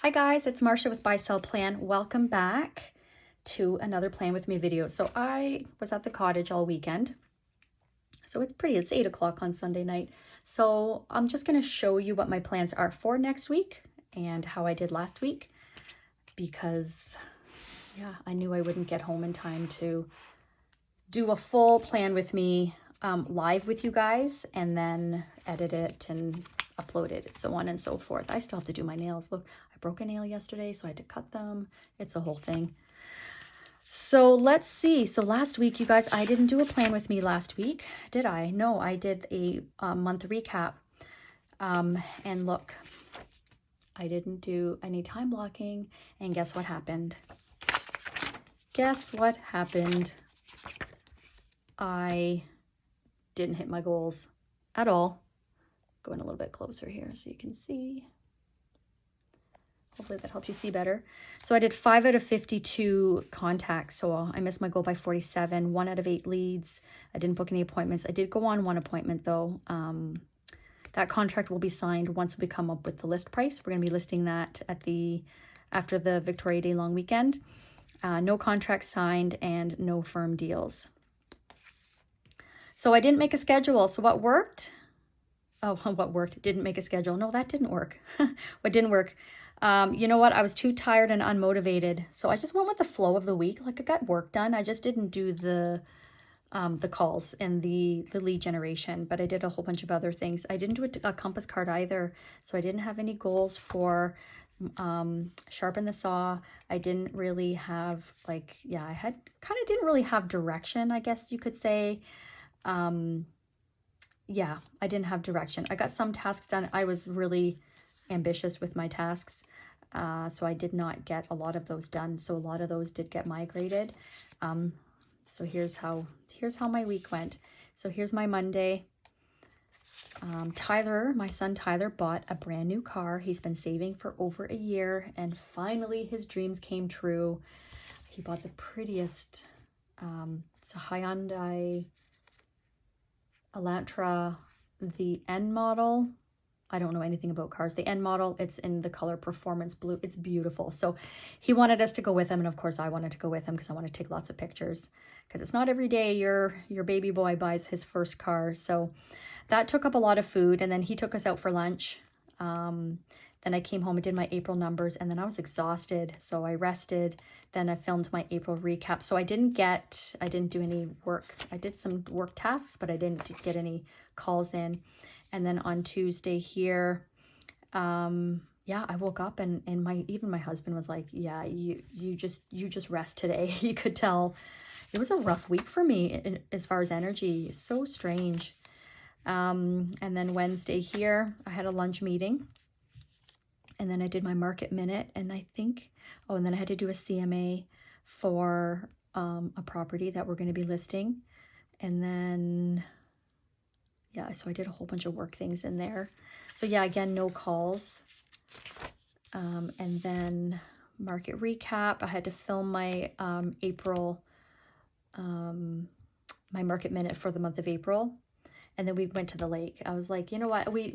Hi guys, it's Marcia with Buy Sell Plan. Welcome back to another Plan With Me video. So I was at the cottage all weekend. So it's 8 o'clock on Sunday night. So I'm just gonna show you what my plans are for next week and how I did last week, because yeah, I knew I wouldn't get home in time to do a full Plan With Me live with you guys and then edit it and upload it, so on and so forth. I still have to do my nails. Look, I broke a nail yesterday, so I had to cut them. It's a whole thing. So let's see. So last week, you guys, I didn't do a Plan With Me last week, did I? No, I did a month recap. And look, I didn't do any time blocking. And guess what happened? Guess what happened? I didn't hit my goals at all. Going a little bit closer here so you can see. Hopefully that helps you see better. So I did 5 out of 52 contacts. So I missed my goal by 47, 1 out of 8 leads. I didn't book any appointments. I did go on one appointment though. That contract will be signed once we come up with the list price. We're going to be listing that at after the Victoria Day long weekend. No contract signed and no firm deals. So I didn't make a schedule. So what worked? Oh, what worked? Didn't make a schedule. No, that didn't work. What didn't work? You know what? I was too tired and unmotivated. So I just went with the flow of the week. Like, I got work done. I just didn't do the calls and the lead generation, but I did a whole bunch of other things. I didn't do a compass card either. So I didn't have any goals for sharpen the saw. I didn't really have I had kind of didn't really have direction, I guess you could say. Yeah, I didn't have direction. I got some tasks done. I was really ambitious with my tasks. So I did not get a lot of those done. So a lot of those did get migrated. So here's how my week went. So here's my Monday. Tyler, my son Tyler, bought a brand new car. He's been saving for over a year, and finally his dreams came true. He bought the prettiest, it's a Hyundai Elantra, the N model. I don't know anything about cars. The N model, it's in the color Performance Blue. It's beautiful. So he wanted us to go with him, and of course I wanted to go with him because I want to take lots of pictures, because it's not every day your baby boy buys his first car. So that took up a lot of food, and then he took us out for lunch. Then I came home and did my April numbers, and then I was exhausted, so I rested. Then I filmed my April recap. So I didn't do any work. I did some work tasks, but I didn't get any calls in. And then on Tuesday here, yeah, I woke up and even my husband was like, yeah, you just rest today. You could tell it was a rough week for me as far as energy. So strange. And then Wednesday here, I had a lunch meeting. And then I did my market minute, and I think, and then I had to do a CMA for a property that we're going to be listing. And then, yeah, so I did a whole bunch of work things in there. So yeah, again, no calls. And then market recap, I had to film my April, my market minute for the month of April. And then we went to the lake. I was like, you know what, we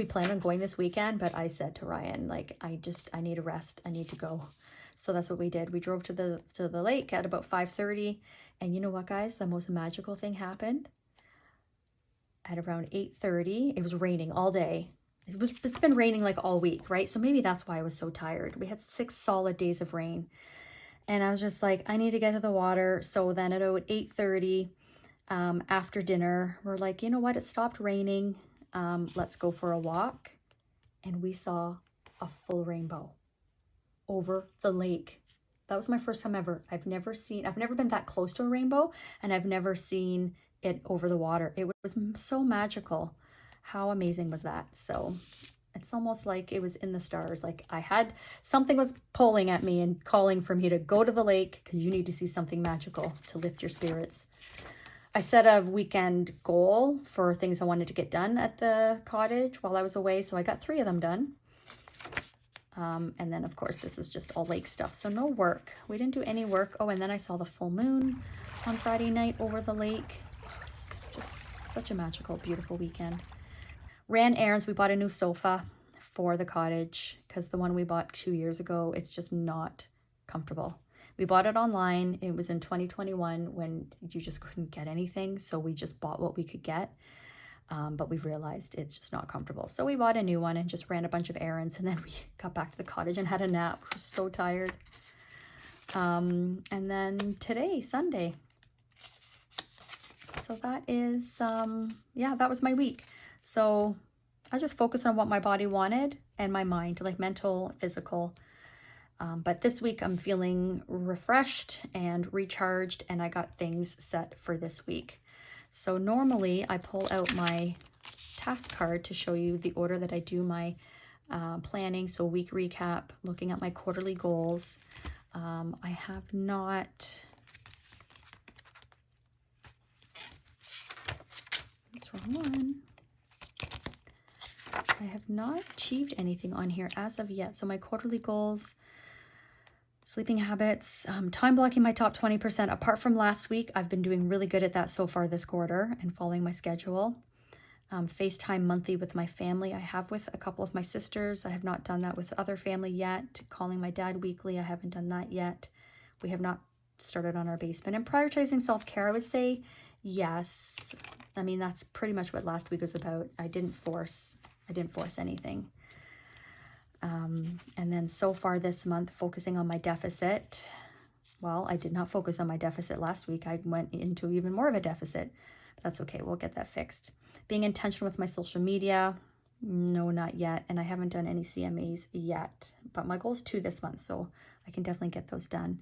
planned on going this weekend, but I said to Ryan, like, I need a rest. I need to go. So that's what we did. We drove to the lake at about 5:30. And you know what, guys, the most magical thing happened at around 8:30. It was raining all day. It's been raining like all week, right? So maybe that's why I was so tired. We had 6 solid days of rain. And I was just like, I need to get to the water. So then at about 8:30, after dinner, we're like, you know what, it stopped raining. Let's go for a walk. And we saw a full rainbow over the lake. That was my first time ever. I've never been that close to a rainbow, and I've never seen it over the water. It was so magical. How amazing was that? So it's almost like it was in the stars. Like something was pulling at me and calling for me to go to the lake, because you need to see something magical to lift your spirits. I set a weekend goal for things I wanted to get done at the cottage while I was away. So I got 3 of them done. And then, of course, this is just all lake stuff. So no work. We didn't do any work. Oh, and then I saw the full moon on Friday night over the lake. Oh, just such a magical, beautiful weekend. Ran errands. We bought a new sofa for the cottage because the one we bought 2 years ago, it's just not comfortable. We bought it online. It was in 2021 when you just couldn't get anything. So we just bought what we could get. But we realized it's just not comfortable. So we bought a new one and just ran a bunch of errands. And then we got back to the cottage and had a nap. We were so tired. And then today, Sunday. So that is, yeah, that was my week. So I just focused on what my body wanted and my mind, like mental, physical. But this week I'm feeling refreshed and recharged, and I got things set for this week. So normally I pull out my task card to show you the order that I do my planning. So week recap, looking at my quarterly goals. I have not, that's wrong one. I have not achieved anything on here as of yet. So my quarterly goals, sleeping habits, time blocking my top 20%. Apart from last week, I've been doing really good at that so far this quarter and following my schedule. FaceTime monthly with my family. I have with a couple of my sisters. I have not done that with other family yet. Calling my dad weekly. I haven't done that yet. We have not started on our basement. And prioritizing self-care, I would say yes. I mean, that's pretty much what last week was about. I didn't force anything. And then so far this month, focusing on my deficit. Well, I did not focus on my deficit last week. I went into even more of a deficit, but that's okay. We'll get that fixed. Being intentional with my social media. No, not yet. And I haven't done any CMAs yet, but my goal is 2 this month. So I can definitely get those done.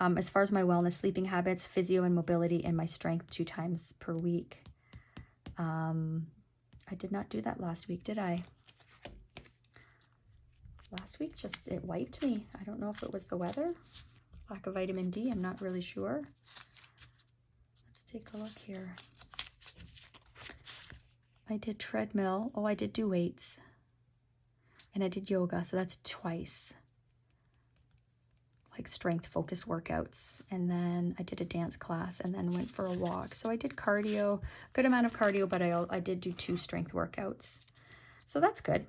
As far as my wellness, sleeping habits, physio and mobility, and my strength 2 times per week. I did not do that last week, did I? Last week, just it wiped me. I don't know if it was the weather, lack of vitamin D. I'm not really sure. Let's take a look here. I did treadmill. Oh, I did do weights. And I did yoga, so that's twice. Like strength-focused workouts. And then I did a dance class and then went for a walk. So I did cardio, good amount of cardio, but I did do 2 strength workouts. So that's good.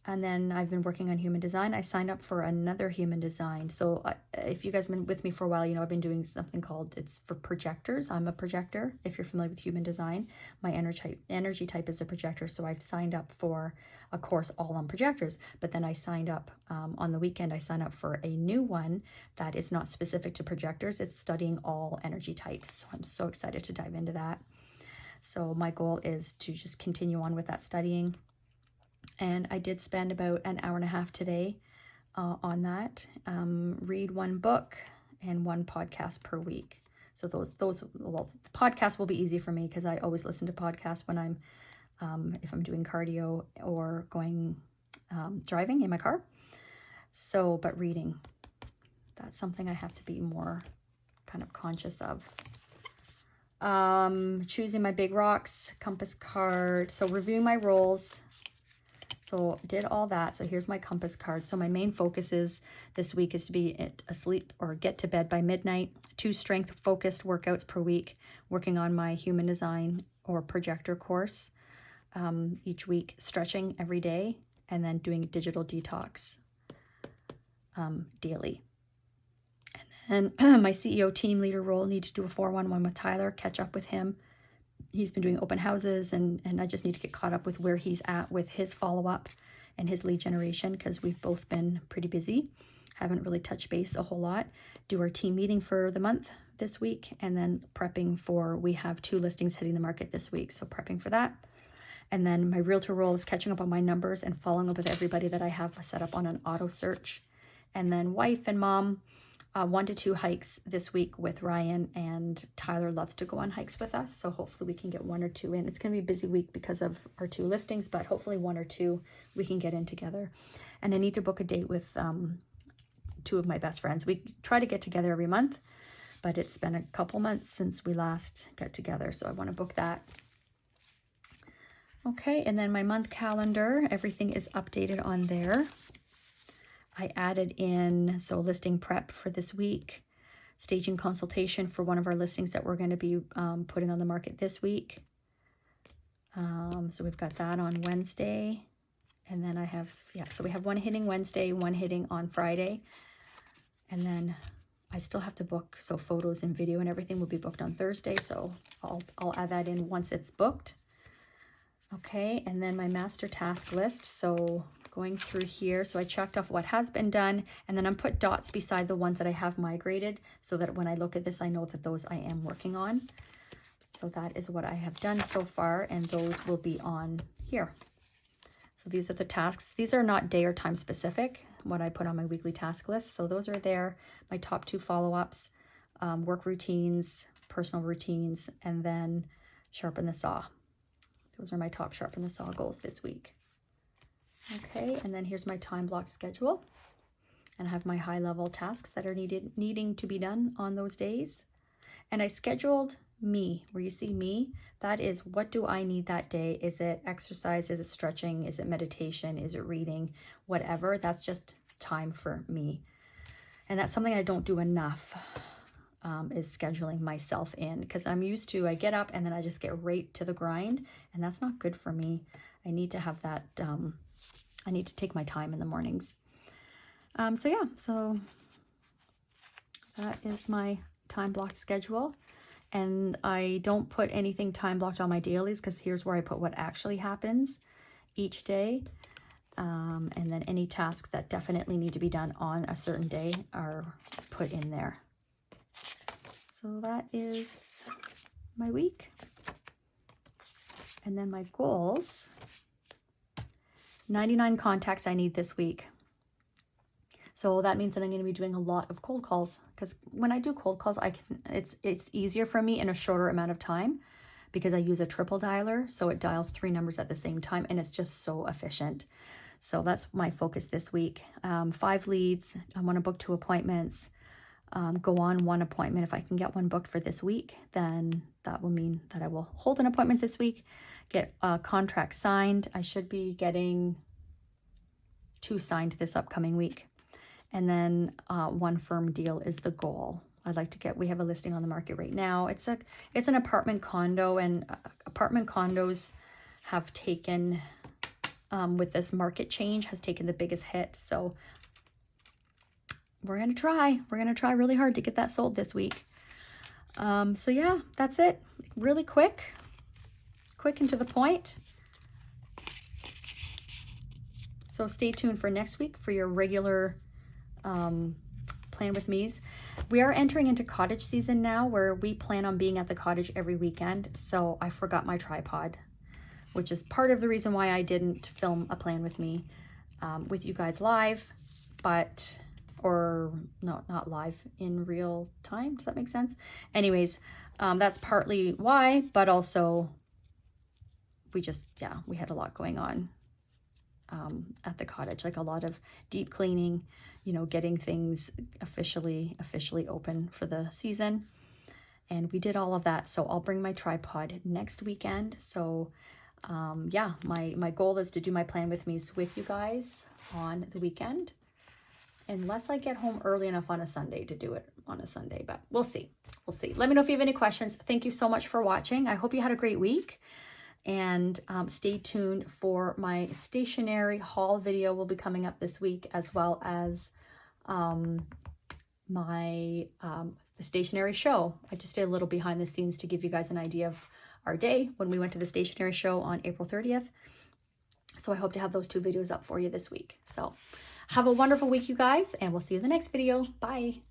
And then I've been working on human design. I signed up for another human design. So if you guys have been with me for a while, you know I've been doing something called, it's for projectors. I'm a projector, if you're familiar with human design. My energy type is a projector. So I've signed up for a course all on projectors. But then I signed up on the weekend, I signed up for a new one that is not specific to projectors. It's studying all energy types. So I'm so excited to dive into that. So my goal is to just continue on with that studying. And I did spend about an hour and a half today on that. Read 1 book and 1 podcast per week. So those well, the podcast will be easy for me because I always listen to podcasts when I'm, if I'm doing cardio or going driving in my car. So, but reading, that's something I have to be more kind of conscious of. Choosing my big rocks, compass card. So reviewing my roles. So did all that. So here's my compass card. So my main focus is this week is to be asleep or get to bed by midnight. 2 strength focused workouts per week, working on my human design or projector course each week, stretching every day, and then doing digital detox daily. And then my CEO team leader role, need to do a 411 with Tyler, catch up with him. He's been doing open houses and I just need to get caught up with where he's at with his follow-up and his lead generation because we've both been pretty busy. Haven't really touched base a whole lot. Do our team meeting for the month this week and then prepping for, we have 2 listings hitting the market this week. So prepping for that. And then my realtor role is catching up on my numbers and following up with everybody that I have set up on an auto search. And then wife and mom, 1 to 2 hikes this week with Ryan, and Tyler loves to go on hikes with us. So hopefully we can get 1 or 2 in. It's going to be a busy week because of our 2 listings, but hopefully 1 or 2 we can get in together. And I need to book a date with 2 of my best friends. We try to get together every month, but it's been a couple months since we last got together. So I want to book that. Okay. And then my month calendar, everything is updated on there. I added in, so listing prep for this week, staging consultation for one of our listings that we're going to be putting on the market this week. So we've got that on Wednesday. And then I have, yeah, so we have one hitting Wednesday, one hitting on Friday. And then I still have to book, so photos and video and everything will be booked on Thursday. So I'll add that in once it's booked. Okay, and then my master task list. So going through here, so I checked off what has been done, and then I'm put dots beside the ones that I have migrated so that when I look at this, I know that those I am working on. So that is what I have done so far, and those will be on here. So these are the tasks. These are not day or time specific, what I put on my weekly task list. So those are there, my top 2 follow-ups, work routines, personal routines, and then sharpen the saw. Those are my top sharpen the saw goals this week. Okay, and then here's my time block schedule. And I have my high level tasks that are needing to be done on those days. And I scheduled me, where you see me, that is what do I need that day? Is it exercise? Is it stretching? Is it meditation? Is it reading? Whatever, that's just time for me. And that's something I don't do enough, is scheduling myself in, because I'm used to, I get up and then I just get right to the grind, and that's not good for me. I need to have that, I need to take my time in the mornings. So yeah, so that is my time block schedule. And I don't put anything time blocked on my dailies, because here's where I put what actually happens each day. And then any tasks that definitely need to be done on a certain day are put in there. So that is my week. And then my goals. 99 contacts I need this week. So that means that I'm going to be doing a lot of cold calls, because when I do cold calls, it's easier for me in a shorter amount of time, because I use a triple dialer. So it dials 3 numbers at the same time, and it's just so efficient. So that's my focus this week. 5 leads. I want to book 2 appointments. Go on 1 appointment. If I can get 1 booked for this week, then that will mean that I will hold an appointment this week, get a contract signed. I should be getting 2 signed this upcoming week. And then 1 firm deal is the goal. I'd like to get, we have a listing on the market right now. It's an apartment condo, and apartment condos have taken, with this market change, has taken the biggest hit. So we're going to try really hard to get that sold this week. So yeah, that's it. Really quick and to the point. So stay tuned for next week for your regular plan with me's. We are entering into cottage season now, where we plan on being at the cottage every weekend. So I forgot my tripod, which is part of the reason why I didn't film a plan with me with you guys live, or no, not live in real time. Does that make sense? Anyways, that's partly why, but also we had a lot going on at the cottage, like a lot of deep cleaning, getting things officially open for the season. And we did all of that. So I'll bring my tripod next weekend. So yeah, my goal is to do my plan with me with you guys on the weekend, unless I get home early enough on a Sunday to do it on a Sunday, but we'll see. Let me know if you have any questions. Thank you so much for watching. I hope you had a great week. And stay tuned for my stationery haul video will be coming up this week, as well as the stationery show. I just did a little behind the scenes to give you guys an idea of our day when we went to the stationery show on April 30th. So I hope to have those 2 videos up for you this week. So have a wonderful week, you guys, and we'll see you in the next video. Bye.